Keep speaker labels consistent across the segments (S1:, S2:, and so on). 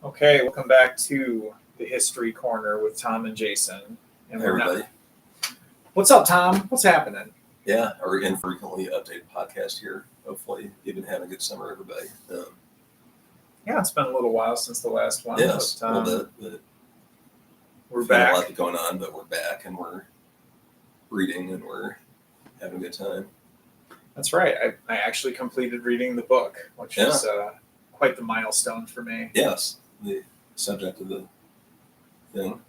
S1: Okay, welcome back to the History Corner with Tom and Jason. And
S2: Hey, everybody.
S1: What's up, Tom? What's happening?
S2: Yeah, our infrequently updated podcast here. Hopefully, you've been having a good summer, everybody.
S1: Yeah, it's been a little while since the last one.
S2: Yes,
S1: but,
S2: a little bit. But
S1: we're
S2: we've got
S1: back.
S2: a lot going on, but we're back and we're reading and we're having a good time.
S1: That's right. I actually completed reading the book, which is quite the milestone for me.
S2: Yes, the subject of the thing.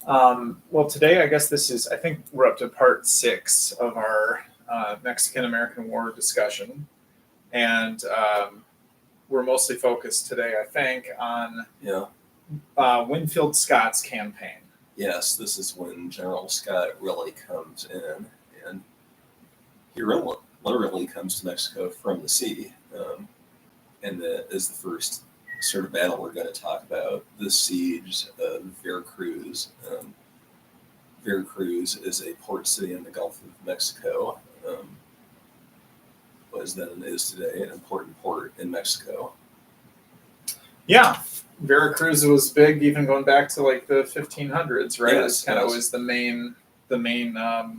S1: Well, today, I guess I think we're up to part 6 of our Mexican-American War discussion. And we're mostly focused today, I think, on Winfield Scott's campaign.
S2: Yes, this is when General Scott really comes in, and he really literally comes to Mexico from the sea, and that is the first sort of battle we're going to talk about, the siege of Vera Cruz. Vera Cruz is a port city in the Gulf of Mexico, was then and is today an important port in Mexico.
S1: Yeah, Vera Cruz was big, even going back to like the 1500s, right?
S2: Yes,
S1: it kind of was the main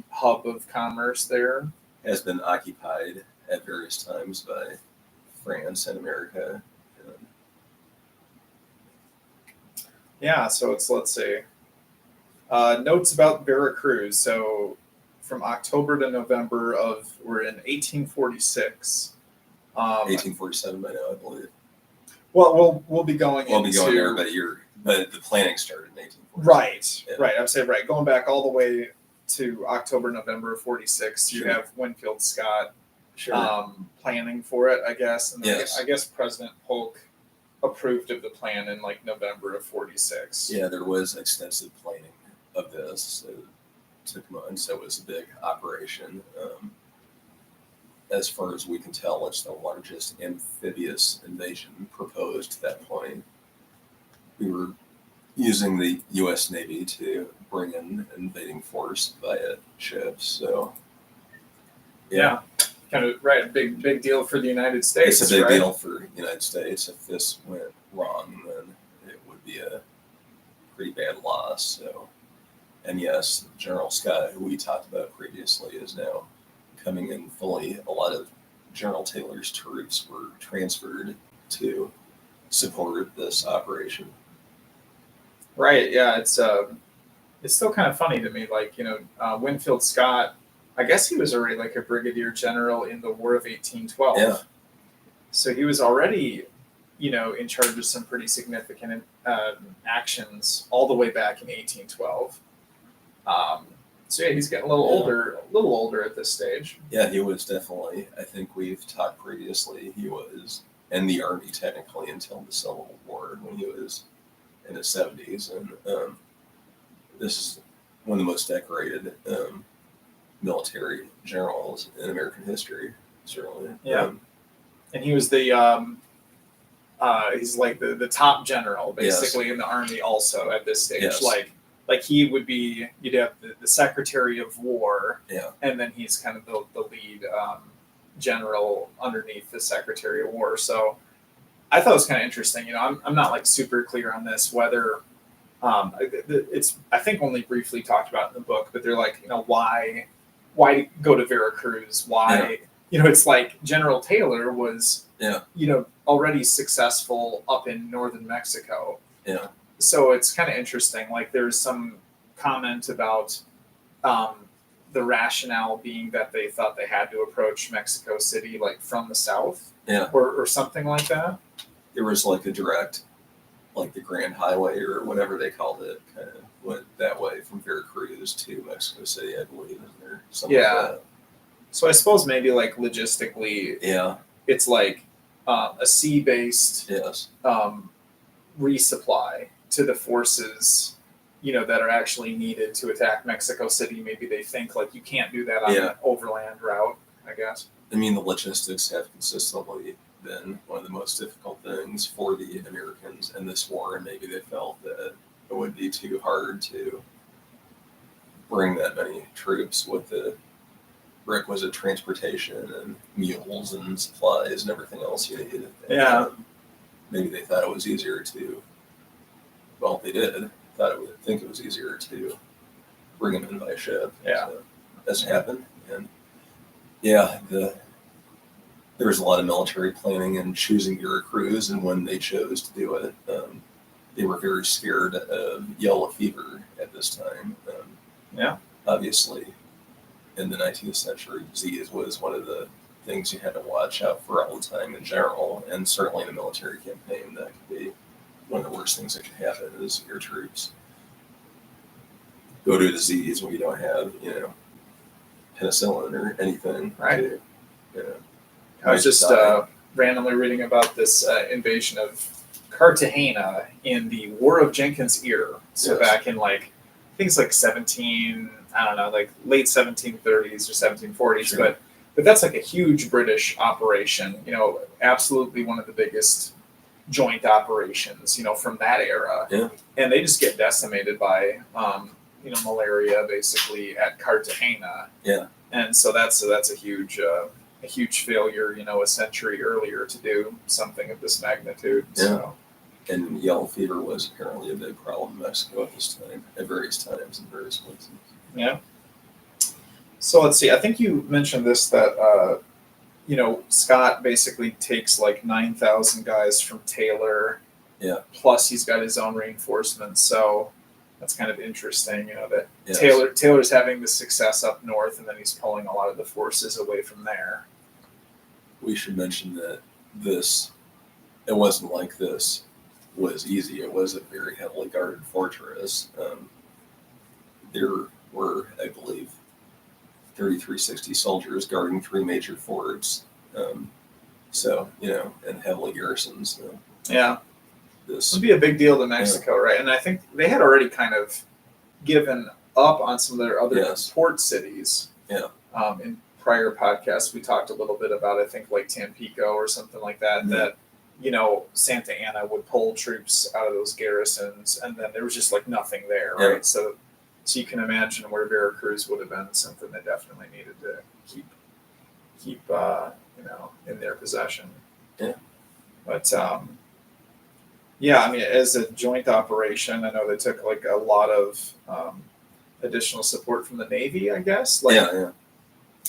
S1: hub of commerce there.
S2: Has been occupied at various times by France and America.
S1: Yeah, so let's see. Notes about Vera Cruz. So from October to November we're in 1846.
S2: 1847 by now, I believe.
S1: Well, we'll be going
S2: there, but the planning started in 1846.
S1: Right. I'm saying going back all the way to October, November of 46.
S2: Sure.
S1: You have Winfield Scott
S2: Sure.
S1: Planning for it, I guess. And
S2: yes.
S1: I guess President Polk approved of the plan in like November of 46.
S2: Yeah, there was extensive planning of this. It took months. It was a big operation. As far as we can tell, it's the largest amphibious invasion proposed at that point. We were using the U.S. Navy to bring in invading force via ships. So,
S1: yeah. Kind of right. Big deal for the United States.
S2: It's a big deal for the United States. If this went wrong, then it would be a pretty bad loss. So, and yes, General Scott, who we talked about previously, is now coming in fully. A lot of General Taylor's troops were transferred to support this operation.
S1: Right. Yeah. It's still kind of funny to me. Like, Winfield Scott, I guess he was already like a brigadier general in the War of 1812.
S2: Yeah.
S1: So he was already, in charge of some pretty significant actions all the way back in 1812. So yeah, he's getting a little older at this stage.
S2: Yeah, he was definitely. I think we've talked previously. He was in the Army technically until the Civil War when he was in his 70s, and this is one of the most decorated military generals in American history, certainly.
S1: Yeah, and he was he's like the top general basically in the Army also at this stage.
S2: Yes.
S1: Like he would be, you'd have the Secretary of War, and then he's kind of the lead general underneath the Secretary of War. So I thought it was kind of interesting. I'm not like super clear on this whether it's I think only briefly talked about in the book, but they're like, why go to Vera Cruz? Why it's like General Taylor was already successful up in northern Mexico.
S2: Yeah.
S1: So it's kind of interesting. Like there's some comment about the rationale being that they thought they had to approach Mexico City like from the south, or something like that.
S2: There was like a direct, like the Grand Highway or whatever they called it, kind of went that way from Vera Cruz to Mexico City, I believe. Or something like that.
S1: So I suppose maybe like logistically, it's like a sea-based resupply to the forces, that are actually needed to attack Mexico City. Maybe they think like you can't do that on an overland route, I guess.
S2: I mean, the logistics have consistently been one of the most difficult things for the Americans in this war, and maybe they felt that it would be too hard to bring that many troops with the requisite transportation and mules and supplies and everything else you needed. maybe they thought it was easier to. Well, they did. Think it was easier to bring them in by ship.
S1: Yeah,
S2: so that's happened, and yeah, there was a lot of military planning and choosing Vera Cruz, and when they chose to do it, they were very scared of yellow fever at this time.
S1: Yeah.
S2: Obviously, in the 19th century, disease was one of the things you had to watch out for all the time in general, and certainly in a military campaign, that could be one of the worst things that could happen is your troops go to a disease when you don't have, penicillin or anything.
S1: Right.
S2: To,
S1: I was just randomly reading about this invasion of Cartagena in the War of Jenkins' Ear. So back in I think it's 17, I don't know, late 1730s or 1740s,
S2: Sure.
S1: but that's a huge British operation, absolutely one of the biggest joint operations, from that era.
S2: Yeah.
S1: And they just get decimated by, malaria basically at Cartagena.
S2: Yeah.
S1: And so that's a huge failure, a century earlier to do something of this magnitude.
S2: Yeah.
S1: So.
S2: And yellow fever was apparently a big problem in Mexico at this time, at various times in various places.
S1: Yeah. So let's see. I think you mentioned this that Scott basically takes 9,000 guys from Taylor.
S2: Yeah.
S1: Plus he's got his own reinforcements. So that's kind of interesting, that
S2: Yes.
S1: Taylor's having the success up north, and then he's pulling a lot of the forces away from there.
S2: We should mention that it wasn't like this was easy. It was a very heavily guarded fortress. There were, I believe, 3,360 soldiers guarding 3 major forts. And heavily garrisoned. So
S1: Yeah.
S2: this
S1: would be a big deal to Mexico, right? And I think they had already kind of given up on some of their other port cities.
S2: Yeah.
S1: In prior podcasts, we talked a little bit about, I think, Tampico or something like that,
S2: Mm-hmm.
S1: that, Santa Anna would pull troops out of those garrisons, and then there was just nothing there, right?
S2: Yeah.
S1: So you can imagine where Vera Cruz would have been something they definitely needed to keep in their possession.
S2: Yeah.
S1: But as a joint operation, I know they took a lot of additional support from the Navy, I guess.
S2: Yeah.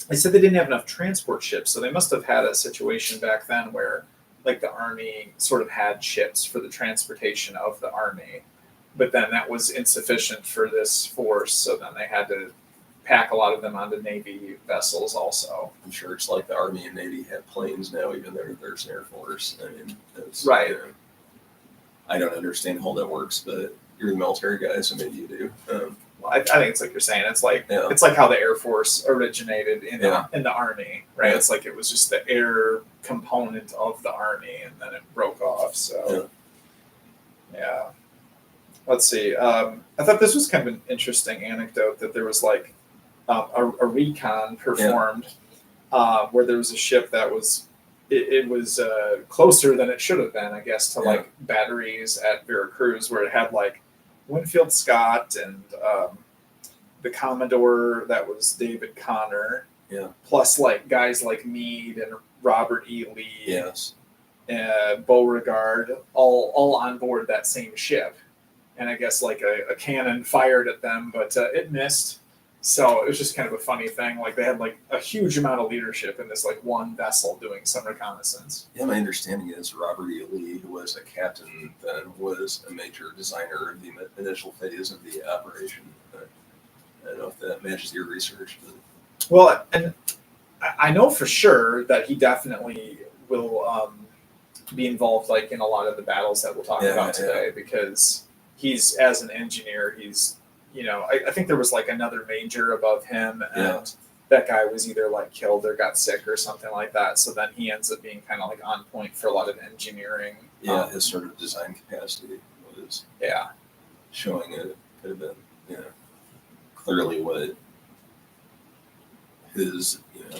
S1: They said they didn't have enough transport ships, so they must have had a situation back then where the Army sort of had ships for the transportation of the Army, but then that was insufficient for this force, so then they had to pack a lot of them onto Navy vessels also.
S2: I'm sure it's like the Army and Navy have planes now, even though there's an Air Force. I mean, it's,
S1: right.
S2: I don't understand how that works, but you're the military guy, so maybe you do.
S1: Well, I think it's like you're saying. It's it's like how the Air Force originated in the Army, right?
S2: Yeah.
S1: It's it was just the air component of the Army, and then it broke off. So, yeah. Let's see. I thought this was kind of an interesting anecdote that there was a recon performed where there was a ship that was it was closer than it should have been, I guess, to batteries at Vera Cruz, where it had Winfield Scott and the Commodore, that was David Connor, plus guys like Meade and Robert E. Lee, Beauregard, all on board that same ship. And I guess a cannon fired at them, but it missed. So it was just kind of a funny thing. They had a huge amount of leadership in this one vessel doing some reconnaissance.
S2: Yeah, my understanding is Robert E. Lee, who was a captain then, was a major designer of the initial phase of the operation. I don't know if that matches your research. But...
S1: Well, and I know for sure that he definitely will be involved in a lot of the battles that we'll talk about today, because he's, as an engineer, he's I think there was another major above him, and that guy was either killed or got sick or something like that. So then he ends up being kind of on point for a lot of engineering.
S2: Yeah, his sort of design capacity was showing it could have been clearly what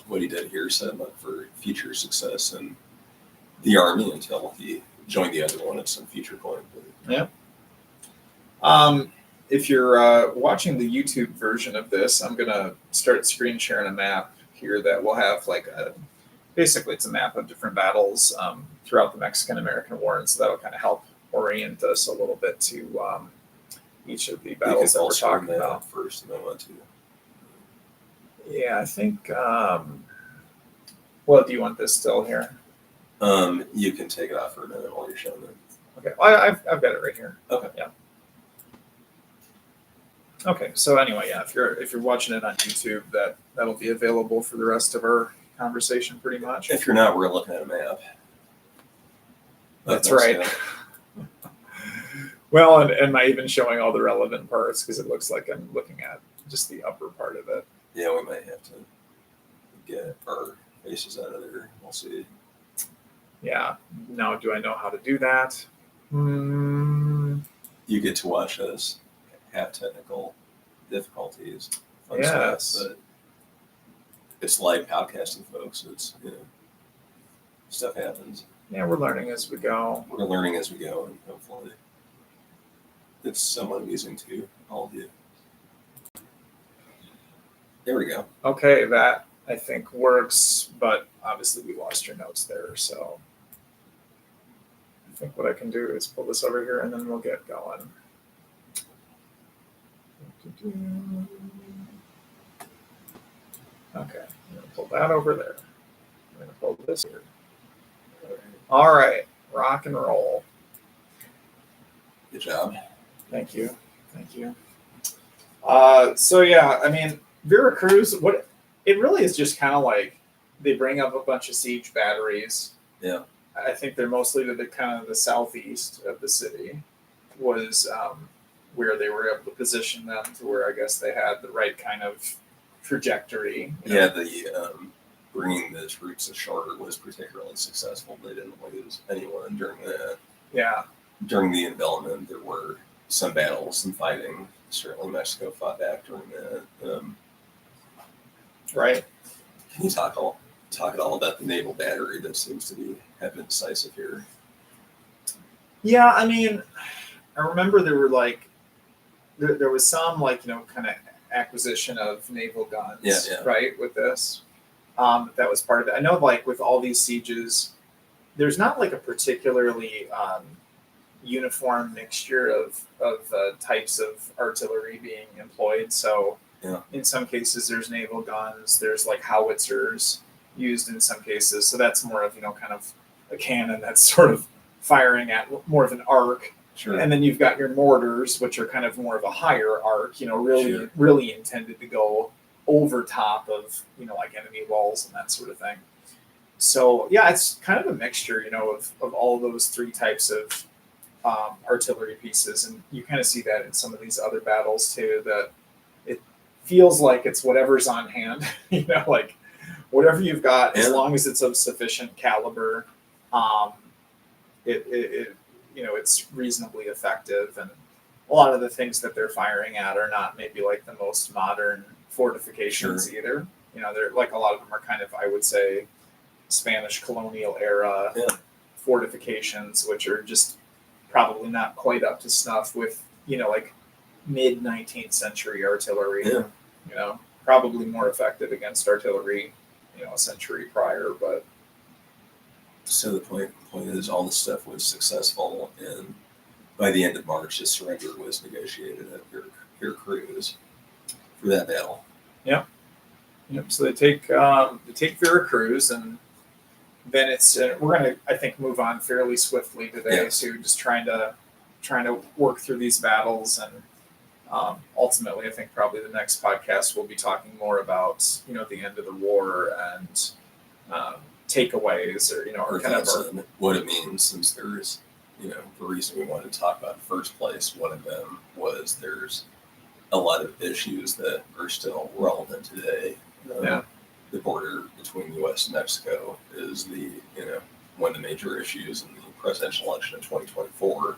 S2: what he did here set him up for future success in the Army until he joined the other one at some future point.
S1: Yeah. If you're watching the YouTube version of this, I'm going to start screen sharing a map here that will have basically it's a map of different battles throughout the Mexican-American War, and so that'll kind of help orient us a little bit to each of the battles that we're talking about.
S2: First, and then what to?
S1: Yeah, I think. Well, do you want this still here?
S2: You can take it off for a minute while you're showing it.
S1: Okay, well, I've got it right here.
S2: Okay.
S1: Yeah. Okay, so anyway, yeah, if you're watching it on YouTube, that'll be available for the rest of our conversation, pretty much.
S2: If you're not, we're looking at a map.
S1: That's right. Well, and am I even showing all the relevant parts? Because it looks like I'm looking at just the upper part of it.
S2: Yeah, we might have to get our faces out of there. We'll see.
S1: Yeah. Now, do I know how to do that?
S2: You get to watch us have technical difficulties.
S1: Yes.
S2: Stuff, but it's live podcasting, folks. It's, stuff happens.
S1: Yeah, we're learning as we go.
S2: We're learning as we go, and hopefully it's somewhat amusing to all of you. There we go.
S1: Okay, that I think works, but obviously we lost your notes there, so I think what I can do is pull this over here and then we'll get going. Okay, I'm going to pull that over there. I'm going to pull this here. All right, rock and roll.
S2: Good job.
S1: Thank you. Thank you. So, yeah, I mean, Vera Cruz, it really is just kind of like they bring up a bunch of siege batteries.
S2: Yeah.
S1: I think they're mostly to the kind of the southeast of the city was where they were able to position them to where I guess they had the right kind of trajectory.
S2: Yeah, the bringing the troops ashore was particularly successful. They didn't lose anyone during that.
S1: Yeah.
S2: During the envelopment, there were some battles, some fighting. Certainly Mexico fought back during that.
S1: Right.
S2: Can you talk at all about the naval battery that seems to have been decisive here?
S1: Yeah, I mean, I remember there were there was some kind of acquisition of naval guns,
S2: yeah.
S1: right, with this. That was part of it. I know with all these sieges, there's not a particularly uniform mixture of types of artillery being employed. So in some cases there's naval guns, there's howitzers used in some cases. So that's more of, kind of a cannon that's sort of firing at more of an arc.
S2: Sure.
S1: And then you've got your mortars, which are kind of more of a higher arc, really intended to go over top of, enemy walls and that sort of thing. So yeah, it's kind of a mixture, of all those three types of artillery pieces. And you kind of see that in some of these other battles too, that it feels like it's whatever's on hand, whatever you've got, as long as it's of sufficient caliber, it's reasonally effective. And a lot of the things that they're firing at are not maybe the most modern fortifications either. They're a lot of them are kind of, I would say, Spanish colonial era fortifications, which are just probably not quite up to snuff with, mid 19th century artillery. Probably more effective against artillery, a century prior. But
S2: so the point is, all this stuff was successful, and by the end of March, a surrender was negotiated at Vera Cruz for that battle.
S1: Yep. So they take Vera Cruz, and then it's we're going to, I think, move on fairly swiftly today to just trying to work through these battles. And ultimately, I think probably the next podcast we'll be talking more about the end of the war and takeaways or kind of
S2: what it means, since there's the reason we wanted to talk about in the first place. One of them was there's a lot of issues that are still relevant today. The border between the U.S. and Mexico is one of the major issues in the presidential election in 2024,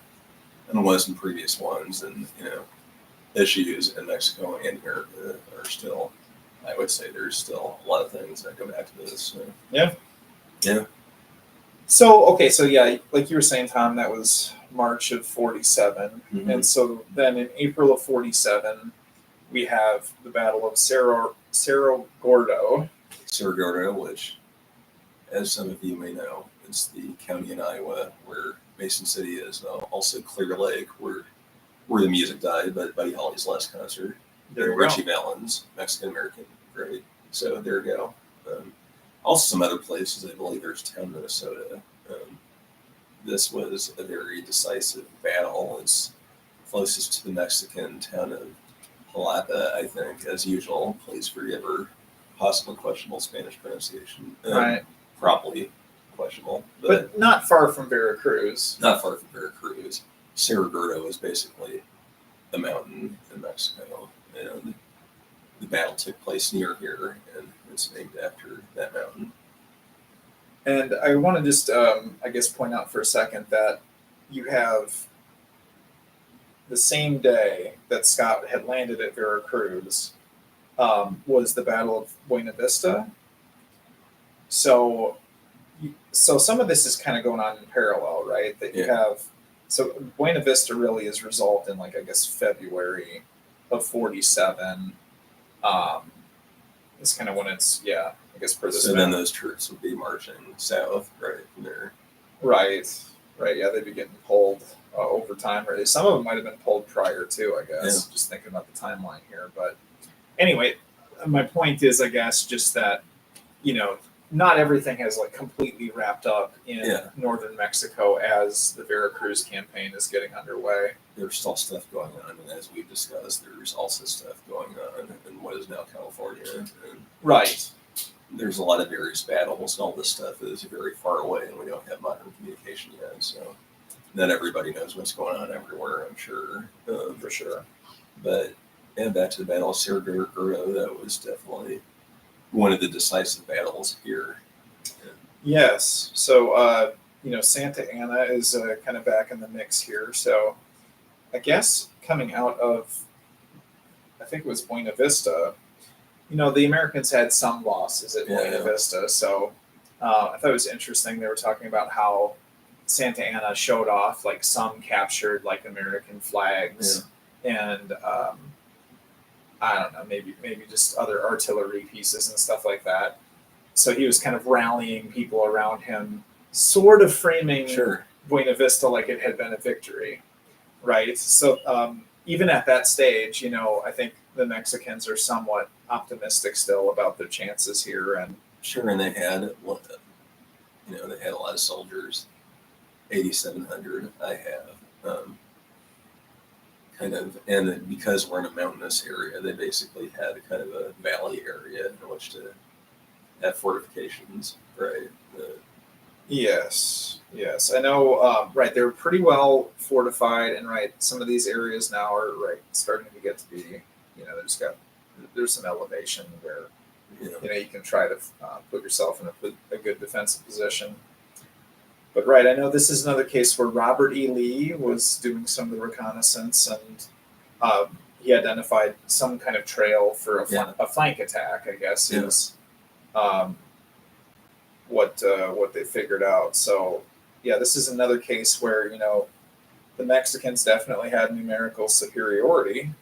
S2: and was in previous ones. And issues in Mexico and America are still, I would say, there's still a lot of things that go back to this. So. Yeah.
S1: So like you were saying, Tom, that was March of 47, and so then in April of 47, we have the Battle of Cerro Gordo.
S2: Cerro Gordo, which, as some of you may know, it's the county in Iowa where Mason City is. Also Clear Lake, where the music died, but Buddy Holly's last concert.
S1: There you
S2: Richie
S1: go.
S2: Valens, Mexican American, great. So there you go. Also some other places, I believe there's town, Minnesota. This was a very decisive battle. It's closest to the Mexican town of Jalapa, I think, as usual. Please forgive her possibly questionable Spanish pronunciation.
S1: Right.
S2: Probably questionable.
S1: But not far from Vera Cruz.
S2: Not far from Vera Cruz. Cerro Gordo is basically a mountain in Mexico. And the battle took place near here, and it's named after that mountain.
S1: And I want to just, I guess, point out for a second that you have the same day that Scott had landed at Vera Cruz was the Battle of Buena Vista. So some of this is kind of going on in parallel, right? That you have, so Buena Vista really is resolved in, like, I guess, February of 47. It's kind of when it's, I guess for this.
S2: So then those troops would be marching south, right from there.
S1: Right. Yeah, they'd be getting pulled over time. Or some of them might have been pulled prior too, I guess. Just thinking about the timeline here. But anyway, my point is, I guess, just that, not everything has like completely wrapped up in northern Mexico as the Vera Cruz campaign is getting underway.
S2: There's still stuff going on, and as we've discussed, there's also stuff going on in what is now California. And
S1: right.
S2: There's a lot of various battles, and all this stuff is very far away, and we don't have modern communication yet. So not everybody knows what's going on everywhere, I'm sure.
S1: For sure.
S2: But back to the Battle of Cerro Gordo, that was definitely one of the decisive battles here.
S1: Yes. So, Santa Ana is kind of back in the mix here. So I guess coming out of, I think it was Buena Vista, the Americans had some losses at Buena Vista. So I thought it was interesting. They were talking about how Santa Ana showed off, like, some captured, like, American flags and I don't know, maybe just other artillery pieces and stuff like that. So he was kind of rallying people around him, sort of framing Buena Vista like it had been a victory, right? So even at that stage, I think the Mexicans are somewhat optimistic still about their chances here. And
S2: and they had, they had a lot of soldiers. 8,700 I have. And because we're in a mountainous area, they basically had kind of a valley area in which to have fortifications, right? Yes.
S1: I know, right, they're pretty well fortified, and some of these areas now are starting to get to be, there's some elevation where, you can try to put yourself in a good defensive position. But I know this is another case where Robert E. Lee was doing some of the reconnaissance, and he identified some kind of trail for a flank attack, I guess, is what they figured out. So, this is another case where, the Mexicans definitely had numerical superiority.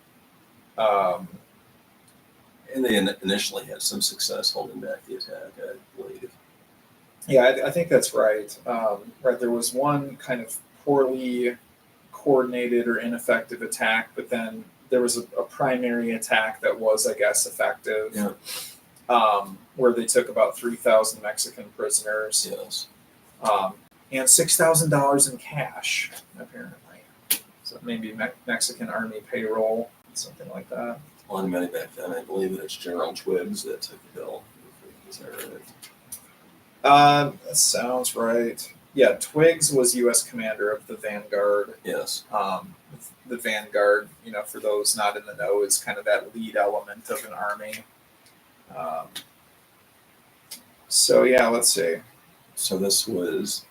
S2: And they initially had some success holding back the attack, I believe.
S1: Yeah, I think that's right. There was one kind of poorly coordinated or ineffective attack, but then there was a primary attack that was, I guess, effective, where they took about 3,000 Mexican prisoners, and $6,000 in cash, apparently. So maybe Mexican Army payroll, something like that.
S2: A lot of money back then. I believe that it's General Twiggs that took the bill. Is that right?
S1: That sounds right. Yeah, Twiggs was U.S. commander of the Vanguard.
S2: Yes.
S1: The Vanguard, for those not in the know, is kind of that lead element of an army. Let's see.
S2: So this was,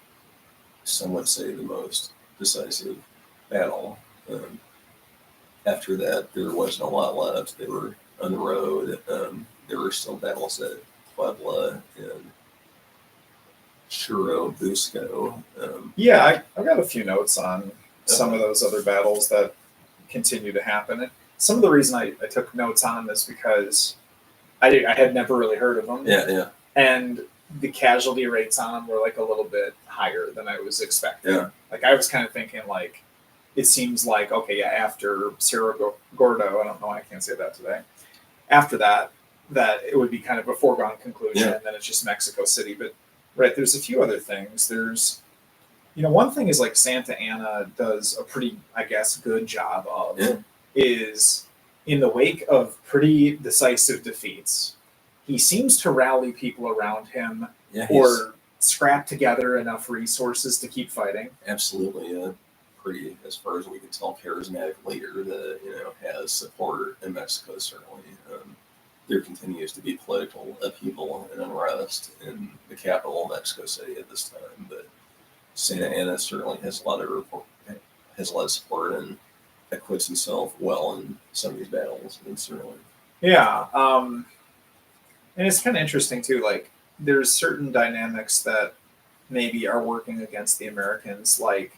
S2: some would say, the most decisive battle. After that, there wasn't a lot left. They were on the road. There were still battles at Puebla and Churubusco.
S1: I've got a few notes on some of those other battles that continue to happen. And some of the reason I took notes on them is because I had never really heard of them.
S2: Yeah.
S1: And the casualty rates on them were like a little bit higher than I was expecting.
S2: Yeah.
S1: Like I was kind of thinking like, it seems like, okay, yeah, after Cerro Gordo, I don't know why I can't say that today. After that it would be kind of a foregone conclusion, and then it's just Mexico City. But right, there's a few other things. There's, one thing is like Santa Anna does a pretty, I guess, good job of is in the wake of pretty decisive defeats, he seems to rally people around him or scrap together enough resources to keep fighting.
S2: Absolutely, pretty, as far as we can tell, charismatic leader that has support in Mexico. Certainly, there continues to be political upheaval and unrest in the capital, Mexico City, at this time. But Santa Anna certainly has a lot of support and acquits himself well in some of these battles. And certainly,
S1: and it's kind of interesting too. Like, there's certain dynamics that maybe are working against the Americans, like.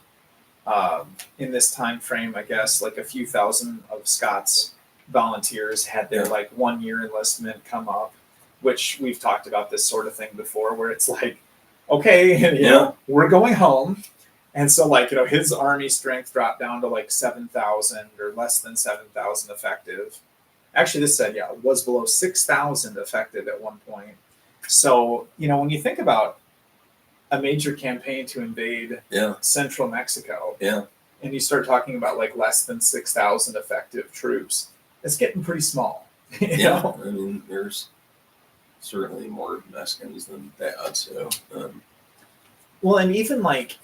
S1: In this time frame, I guess, like a few thousand of Scots volunteers had their like 1 year enlistment come up, which we've talked about this sort of thing before, where it's like, okay, we're going home. And so like, his army strength dropped down to like 7,000 or less than 7,000 effective. Actually, this said, it was below 6,000 effective at one point. So, when you think about a major campaign to invade central Mexico, and you start talking about like less than 6,000 effective troops, it's getting pretty small. You know?
S2: I mean, there's certainly more Mexicans than that. So,
S1: well, and even like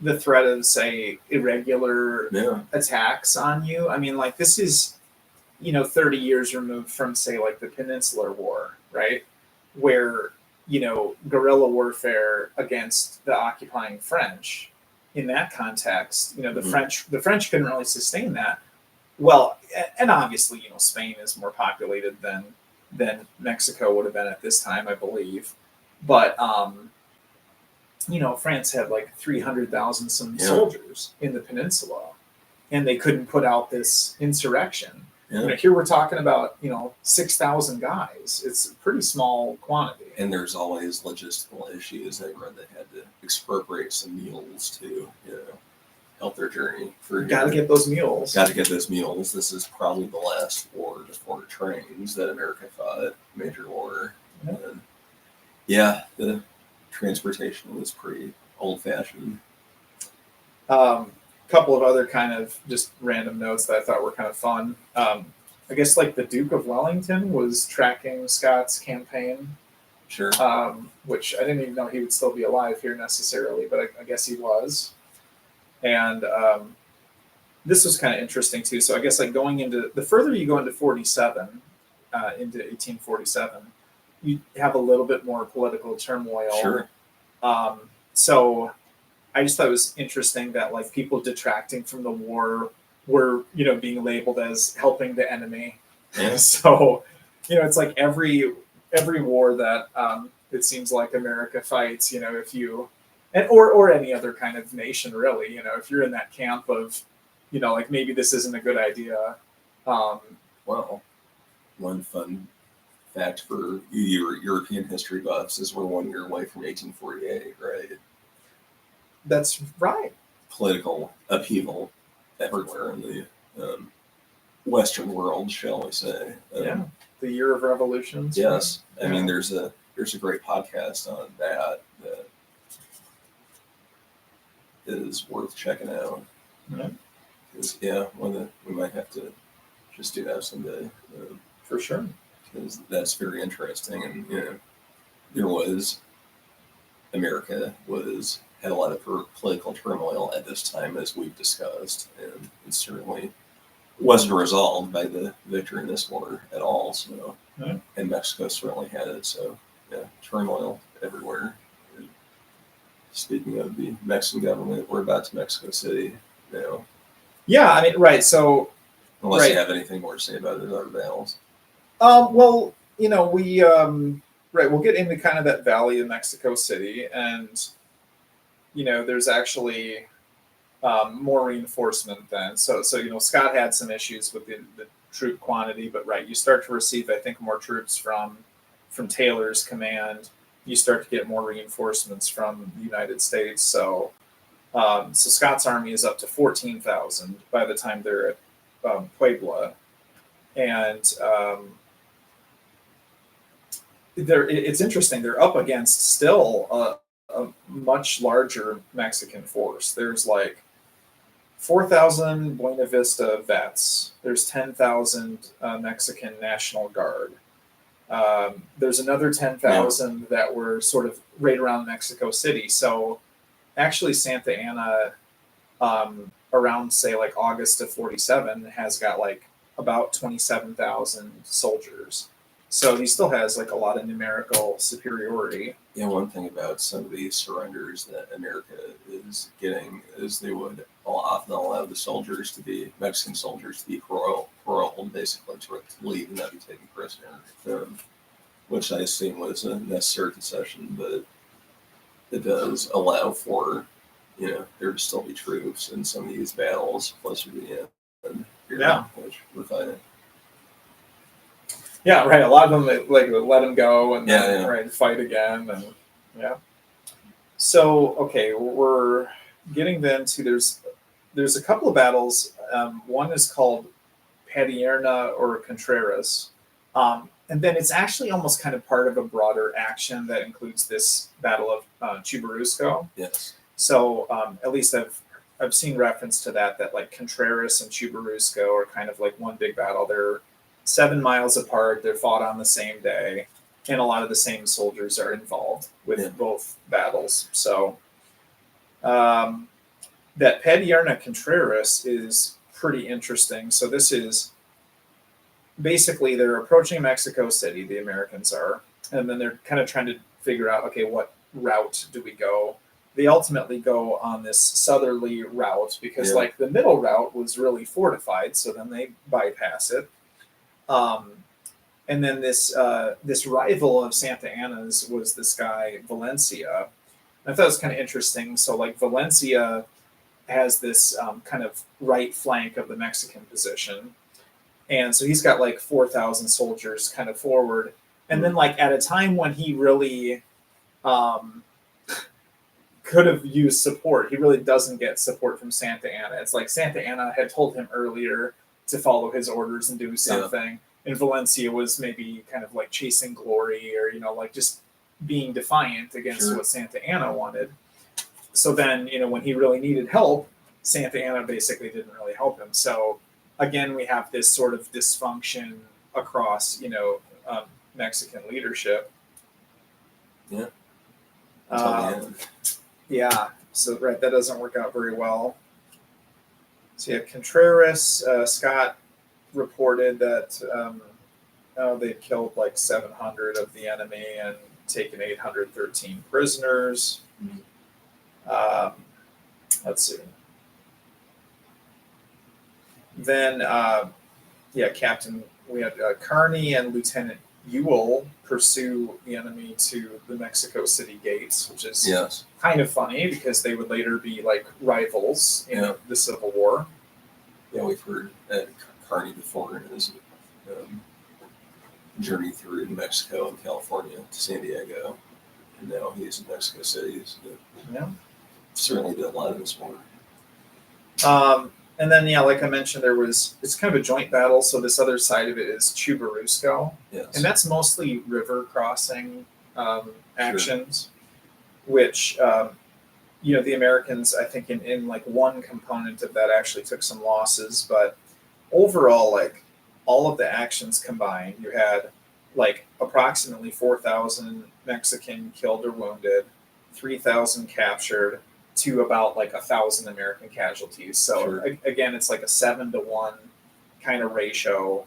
S1: the threat of, say, irregular attacks on you. I mean, like this is, 30 years removed from, say, like the Peninsular War, right? Where guerrilla warfare against the occupying French. In that context, the French couldn't really sustain that. Well, and obviously, Spain is more populated than Mexico would have been at this time, I believe. But France had like 300,000 some soldiers in the peninsula, and they couldn't put out this insurrection. Here we're talking about 6,000 guys. It's a pretty small quantity.
S2: And there's always logistical issues. I read they had to expropriate some mules to help their journey.
S1: Got to get those mules.
S2: This is probably the last war before trains that America fought, major war. And the transportation was pretty old-fashioned.
S1: Couple of other kind of just random notes that I thought were kind of fun. I guess like the Duke of Wellington was tracking Scott's campaign.
S2: Sure.
S1: Which I didn't even know he would still be alive here necessarily, but I guess he was. And this was kind of interesting too. So I guess like going into the further you go into 47, into 1847, you have a little bit more political turmoil.
S2: Sure.
S1: So I just thought it was interesting that like people detracting from the war were, being labeled as helping the enemy.
S2: Yeah.
S1: So, it's like every war that it seems like America fights, if you, or any other kind of nation really, if you're in that camp of, like maybe this isn't a good idea.
S2: Well, one fun fact for your European history buffs is we're 1 year away from 1848, right?
S1: That's right.
S2: Political upheaval everywhere in the Western world, shall we say?
S1: The year of revolutions.
S2: Yes, right? I mean there's a great podcast on that is worth checking out. Because we might have to just do that someday.
S1: For sure.
S2: Because that's very interesting, and America had a lot of political turmoil at this time, as we've discussed, and it certainly wasn't resolved by the victory in this war at all. So, and Mexico certainly had it. So, turmoil everywhere. And speaking of the Mexican government, we're about to Mexico City now.
S1: Yeah, I mean, right. So,
S2: unless you have anything more to say about the other battles.
S1: Well, we'll get into kind of that valley of Mexico City, and there's actually more reinforcement then. So Scott had some issues with the troop quantity, but you start to receive, I think, more troops from Taylor's command. you start to get more reinforcements from the United States. So Scott's army is up to 14,000 by the time they're at Puebla, and it's interesting. They're up against still a much larger Mexican force. There's like 4,000 Buena Vista vets. There's 10,000 Mexican National Guard. There's another 10,000 that were sort of right around Mexico City. So actually, Santa Anna, around say like August of 47, has got like about 27,000 soldiers. So he still has like a lot of numerical superiority.
S2: Yeah, one thing about some of these surrenders that America is getting is they would often allow the soldiers to be Mexican soldiers to be paroled basically to leave and not be taken prisoner, which I assume was a necessary concession, but it does allow for there to still be troops in some of these battles closer to the end. Which we're fighting.
S1: Yeah, right. A lot of them like let them go and then right fight again, and So okay, we're getting then to there's a couple of battles. One is called Padierna or Contreras, and then it's actually almost kind of part of a broader action that includes this Battle of Churubusco.
S2: Yes.
S1: So at least I've seen reference to that like Contreras and Churubusco are kind of like one big battle. They're 7 miles apart. They're fought on the same day, and a lot of the same soldiers are involved with both battles. So that Padierna Contreras is pretty interesting. So this is basically they're approaching Mexico City, the Americans are, and then they're kind of trying to figure out, okay, what route do we go? They ultimately go on this southerly route because like the middle route was really fortified, so then they bypass it. And then this rival of Santa Anna's was this guy Valencia. I thought it was kind of interesting. So like Valencia has this kind of right flank of the Mexican position, and so he's got like 4,000 soldiers kind of forward. And then like at a time when he really could have used support, he really doesn't get support from Santa Anna. It's like Santa Anna had told him earlier to follow his orders and do something. And Valencia was maybe kind of like chasing glory or, like just being defiant against what Santa Anna wanted. So then, when he really needed help, Santa Anna basically didn't really help him. So again, we have this sort of dysfunction across, Mexican leadership.
S2: Yeah.
S1: Yeah. So, right, that doesn't work out very well. So, Contreras, Scott reported that they killed like 700 of the enemy and taken 813 prisoners. Let's see. Then, we had Kearney and Lieutenant Ewell pursue the enemy to the Mexico City gates, which is kind of funny because they would later be like rivals in the Civil War.
S2: Yeah, we've heard Kearney before in his journey through Mexico and California to San Diego, and now he's in Mexico City. So certainly did a lot of this work.
S1: And then, like I mentioned, it's kind of a joint battle. So this other side of it is Churubusco, and that's mostly river crossing actions, which the Americans, I think, in like one component of that actually took some losses, but overall, like all of the actions combined, you had like approximately 4,000 Mexican killed or wounded, 3,000 captured, to about like 1,000 American casualties. So again, it's like a 7-to-1 kind of ratio,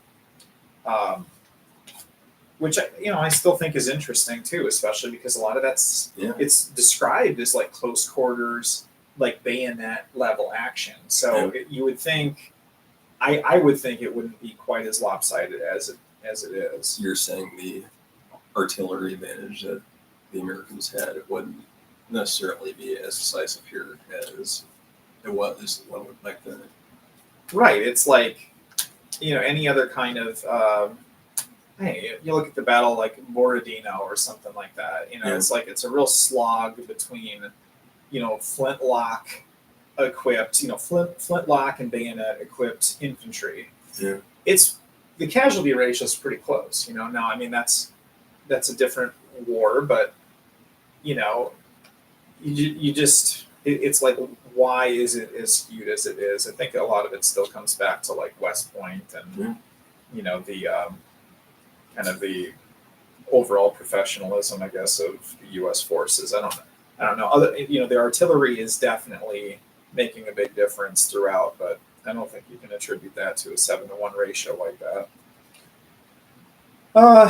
S1: which I still think is interesting too, especially because a lot of that's it's described as like close quarters, like bayonet level action. So you would think, I would think it wouldn't be quite as lopsided as it is.
S2: You're saying the artillery advantage that the Americans had, it wouldn't necessarily be as decisive here as it was one would back then.
S1: Right. It's like, any other kind of hey, you look at the battle like Borodino or something like that. It's a real slog between, flintlock equipped, flintlock and bayonet equipped infantry.
S2: Yeah.
S1: It's the casualty ratio is pretty close. Now I mean that's a different war, but you just it's like, why is it as skewed as it is? I think a lot of it still comes back to like West Point and the kind of the overall professionalism, I guess, of the U.S. forces. I don't know. The artillery is definitely making a big difference throughout, but I don't think you can attribute that to a 7-to-1 ratio like that.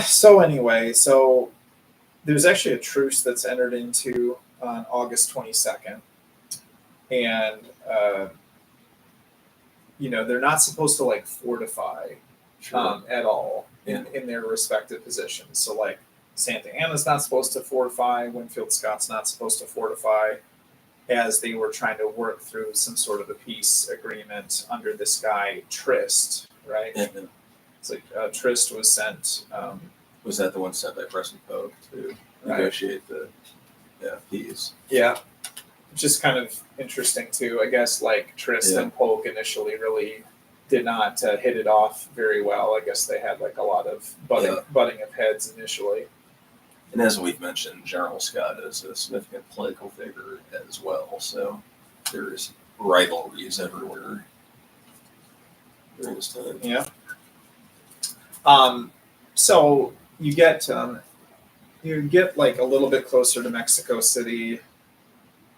S1: So there's actually a truce that's entered into on August 22nd, and they're not supposed to like fortify at all in their respective positions. So like Santa Anna's not supposed to fortify, Winfield Scott's not supposed to fortify, as they were trying to work through some sort of a peace agreement under this guy Trist, right?
S2: Mm-hmm.
S1: It's like Trist was sent.
S2: Was that the one sent by President Polk to negotiate the peace? Yeah.
S1: Which is kind of interesting too. I guess like Trist and Polk initially really did not hit it off very well. I guess they had like a lot of butting of heads initially.
S2: And as we've mentioned, General Scott is a significant political figure as well. So there's rivalries everywhere during this time.
S1: Yeah. So you get like a little bit closer to Mexico City,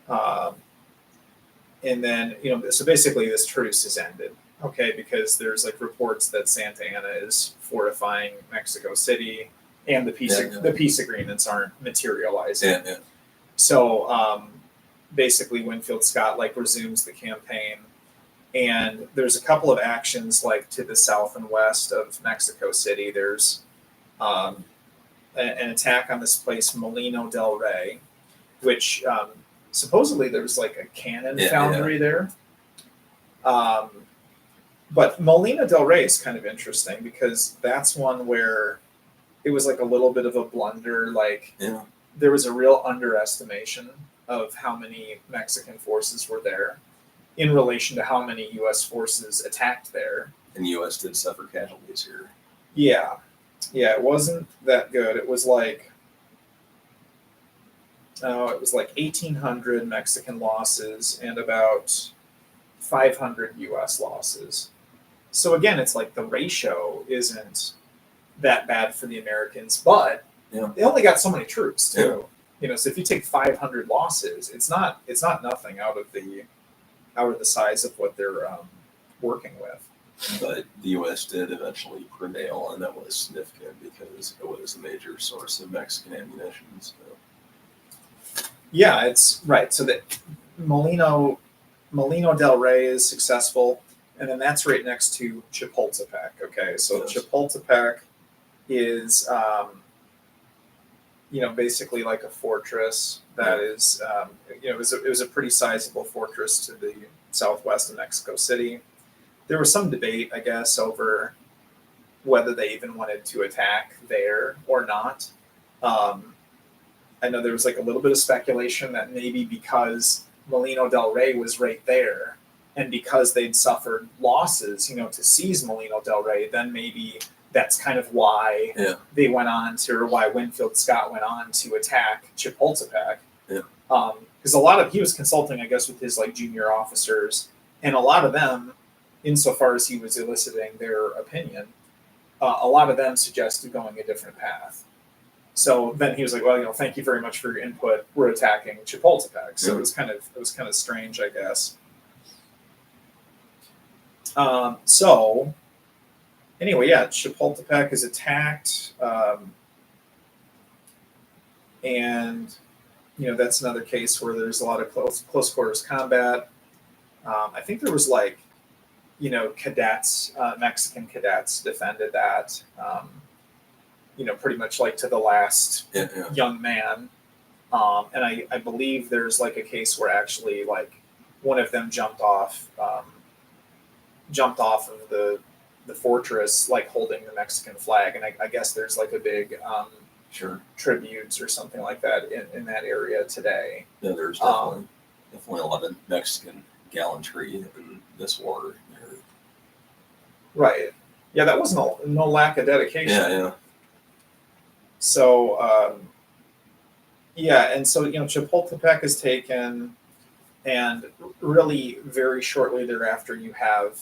S1: and then so basically this truce is ended, okay, because there's like reports that Santa Anna is fortifying Mexico City, and the peace agreements aren't materializing.
S2: Yeah.
S1: So basically, Winfield Scott like resumes the campaign. And there's a couple of actions like to the south and west of Mexico City. There's an attack on this place, Molino del Rey, which supposedly there's like a cannon foundry there. But Molino del Rey is kind of interesting because that's one where it was like a little bit of a blunder. Like there was a real underestimation of how many Mexican forces were there in relation to how many U.S. forces attacked there.
S2: And the U.S. did suffer casualties here.
S1: Yeah, it wasn't that good. It was like 1,800 Mexican losses and about 500 U.S. losses. So again, it's like the ratio isn't that bad for the Americans, but they only got so many troops too. So if you take 500 losses, it's not nothing out of the size of what they're working with.
S2: But the U.S. did eventually prevail, and that was significant because it was a major source of Mexican ammunition. So.
S1: Yeah, it's right. So that Molino del Rey is successful, and then that's right next to Chapultepec. Okay, so Chapultepec is basically like a fortress that is it was a pretty sizable fortress to the southwest of Mexico City. There was some debate, I guess, over whether they even wanted to attack there or not. I know there was like a little bit of speculation that maybe because Molino del Rey was right there, and because they'd suffered losses, to seize Molino del Rey, then maybe that's kind of why they went on to, or why Winfield Scott went on to attack Chapultepec. Because he was consulting, I guess, with his like junior officers, and a lot of them, insofar as he was eliciting their opinion, a lot of them suggested going a different path. So then he was like, "Well, thank you very much for your input. We're attacking Chapultepec." So it was kind of strange, I guess. So anyway, Chapultepec is attacked, and that's another case where there's a lot of close quarters combat. I think there was like cadets, Mexican cadets defended that. Pretty much like to the last young man. And I believe there's like a case where actually like one of them jumped off of the the fortress, like holding the Mexican flag. And I guess there's like a big
S2: Sure.
S1: tributes or something like that in that area today.
S2: Yeah, there's definitely a lot of Mexican gallantry in this war.
S1: Right. Yeah, that was no lack of dedication.
S2: Yeah.
S1: So, yeah, and so, Chapultepec is taken, and really very shortly thereafter, you have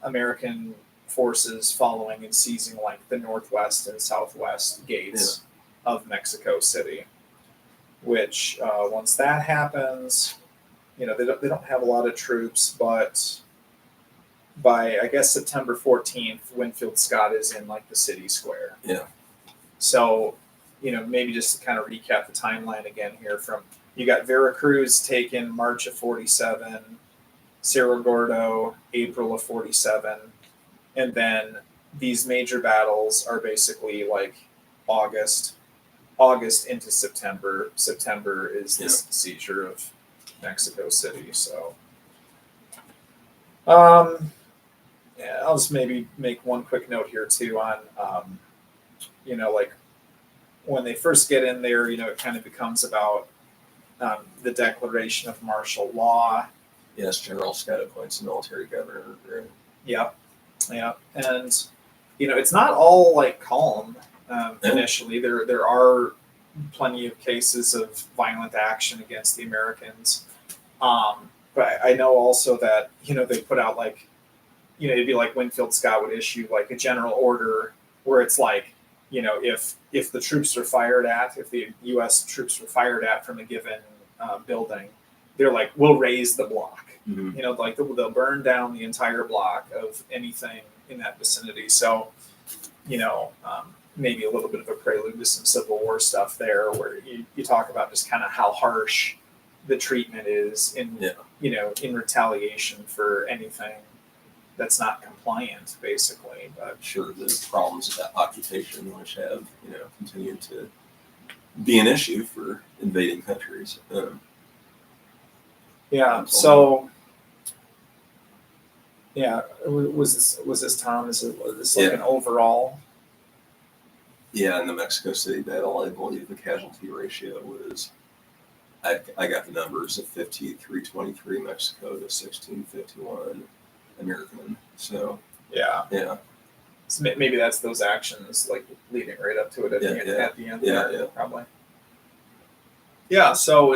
S1: American forces following and seizing like the northwest and southwest gates of Mexico City. Which once that happens, they don't have a lot of troops, but by I guess September 14th, Winfield Scott is in like the city square.
S2: Yeah.
S1: So, maybe just to kind of recap the timeline again here you got Vera Cruz taken March of 47, Cerro Gordo, April of 47, and then these major battles are basically like August into September. September is the seizure of Mexico City. So, yeah, I'll just maybe make one quick note here too on, like when they first get in there, it kind of becomes about the declaration of martial law.
S2: Yes, General Scott appoints a military governor. Right?
S1: Yep. And it's not all like calm initially. There are plenty of cases of violent action against the Americans. But I know also that they put out like it'd be like Winfield Scott would issue like a general order where it's like if the troops are fired at, if the U.S. troops were fired at from a given building, they're like, we'll raise the block.
S2: Mm-hmm.
S1: Like they'll burn down the entire block of anything in that vicinity. So, maybe a little bit of a prelude to some Civil War stuff there, where you talk about just kind of how harsh the treatment is in retaliation for anything that's not compliant, basically. But
S2: sure, the problems of that occupation, which have continued to be an issue for invading countries.
S1: So was this Tom? Was this like an overall?
S2: Yeah, in the Mexico City battle, I believe the casualty ratio was, I got the numbers of 53-23 Mexico to 16-51 American. So yeah.
S1: So maybe that's those actions like leading right up to it at the end.
S2: Yeah,
S1: probably. Yeah, so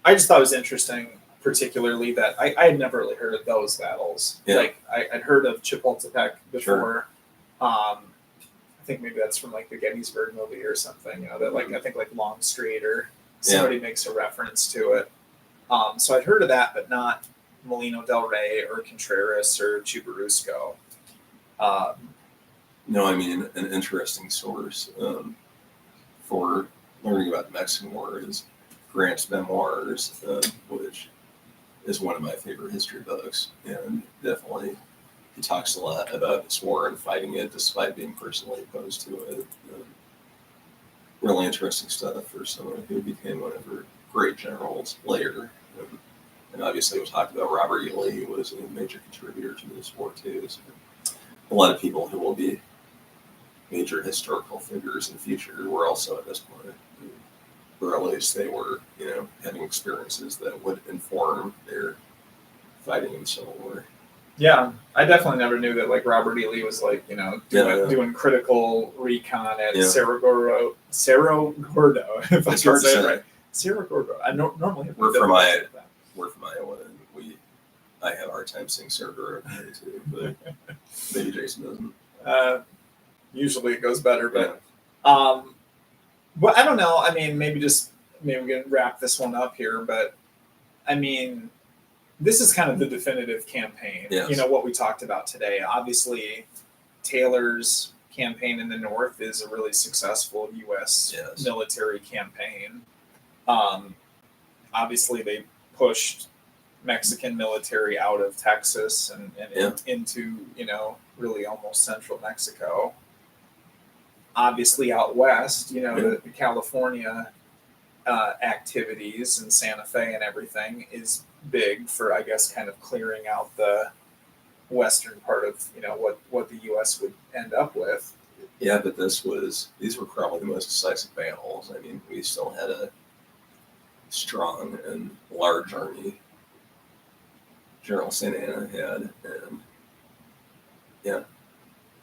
S1: I just thought it was interesting, particularly that I had never really heard of those battles.
S2: Yeah.
S1: Like I'd heard of Chapultepec before.
S2: Sure.
S1: I think maybe that's from like the Gettysburg movie or something. That like I think like Longstreet or somebody makes a reference to it. So I'd heard of that, but not Molino del Rey or Contreras or Churubusco.
S2: No, I mean an interesting source for learning about the Mexican War is Grant's memoirs, which is one of my favorite history books, and definitely he talks a lot about this war and fighting it despite being personally opposed to it. Really interesting stuff for someone who became one of her great generals later. And obviously we'll talk about Robert E. Lee, who was a major contributor to this war too. So a lot of people who will be major historical figures in the future were also at this point, or at least they were, having experiences that would inform their fighting in the Civil War.
S1: Yeah, I definitely never knew that like Robert E. Lee was like, doing critical recon at Cerro Gordo. If I can say it right. Cerro Gordo. I normally
S2: we're from Iowa, and I have a hard time saying Cerro Gordo too, but maybe Jason doesn't.
S1: Usually it goes better, but I don't know. I mean, maybe we can wrap this one up here, but I mean, this is kind of the definitive campaign.
S2: Yes.
S1: What we talked about today. Obviously, Taylor's campaign in the North is a really successful U.S. military campaign. Obviously, they pushed Mexican military out of Texas and into, really almost central Mexico. Obviously, out west, the California activities in Santa Fe and everything is big for, I guess, kind of clearing out the western part of what the U.S. would end up with.
S2: Yeah, but these were probably the most decisive battles. I mean, we still had a strong and large army. General Santa Anna had, and yeah,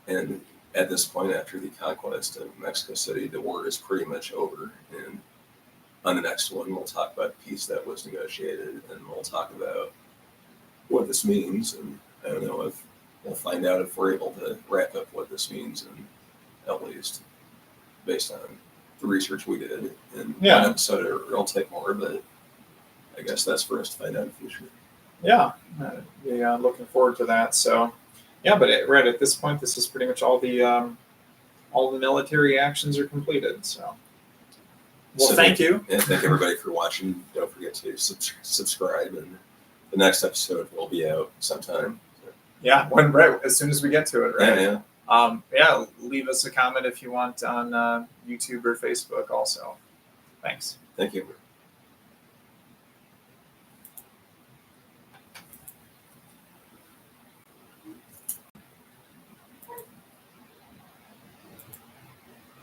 S2: and at this point, after the conquest of Mexico City, the war is pretty much over. And on the next one, we'll talk about the peace that was negotiated, and we'll talk about what this means. And I don't know if we'll find out if we're able to wrap up what this means, and at least based on the research we did in one episode, it'll take more, but I guess that's for us to find out in the future.
S1: Yeah, looking forward to that. So, yeah, but right at this point, this is pretty much all the military actions are completed. So, thank you.
S2: And thank everybody for watching. Don't forget to subscribe, and the next episode will be out sometime.
S1: Yeah, as soon as we get to it, right? Yeah. Leave us a comment if you want on YouTube or Facebook also. Thanks.
S2: Thank you.